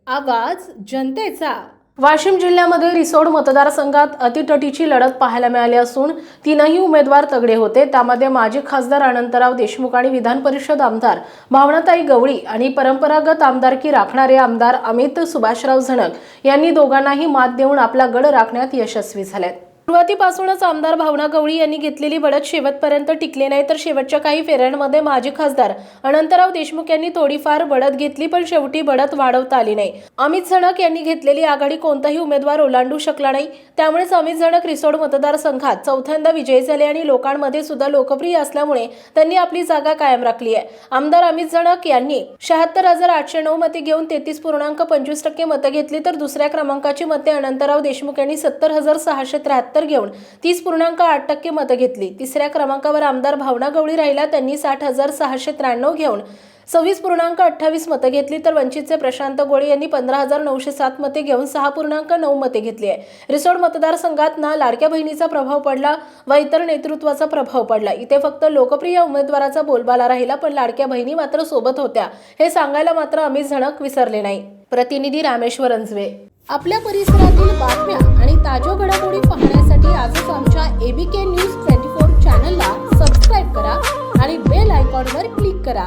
आवाज जनतेचा। वाशिम जिल्ह्यामध्ये रिसोड मतदारसंघात अतितटीची लढत पाहायला मिळाली असून तीनही उमेदवार तगडे होते। त्यामध्ये माजी खासदार अनंतराव देशमुख आणि विधान परिषद आमदार भावनाताई गवळी आणि परंपरागत आमदारकी राखणारे आमदार अमित सुभाषराव झणक यांनी दोघांनाही मात देऊन आपला गड राखण्यात यशस्वी झाले। सुरुवातीपासूनच आमदार भावना गवळी यांनी घेतलेली बढत शेवटपर्यंत टिकली नाही, तर शेवटच्या काही फेऱ्यांमध्ये माजी खासदार अनंतराव देशमुख यांनी थोडीफार बढत घेतली, पण शेवटी बढत वाढवता आली नाही। अमित झणक यांनी घेतलेली आघाडी कोणताही उमेदवार ओलांडू शकला नाही। त्यामुळेच अमित झणक रिसोड मतदारसंघात चौथ्यांदा विजयी झाले आणि लोकांमध्ये सुद्धा लोकप्रिय असल्यामुळे त्यांनी आपली जागा कायम राखली आहे। आमदार अमित झणक यांनी 76,809 मते घेऊन 33.25% मते घेतली, तर दुसऱ्या क्रमांकाची मते अनंतराव देशमुख यांनी 70,673 घेऊन 30.8% मते घेतली। तिसऱ्या क्रमांकावर आमदार भावना गवळी राहिला, त्यांनी 60,693 घेऊन 26.28 मते घेतली, तर वंचितचे प्रशांत गोळे यांनी 15,907 मते घेऊन 6.9 मते घेतली आहे। रिसोड मतदारसंघात ना लाडक्या बहिणीचा प्रभाव पडला व इतर नेतृत्वाचा प्रभाव पडला। इथे फक्त लोकप्रिय उमेदवाराचा बोलबाला राहिला, पण लाडक्या बहिणी मात्र सोबत होत्या हे सांगायला मात्र अमित झणक विसरले नाही। प्रतिनिधी रामेश्वर अंजवे। आपल्या परिसरातील बातम्या आणि ताज्या घडामोडी पाहण्यासाठी आजच आमच्या ABK न्यूज 24 चॅनलला सबस्क्राईब करा आणि बेल आयकॉनवर क्लिक करा।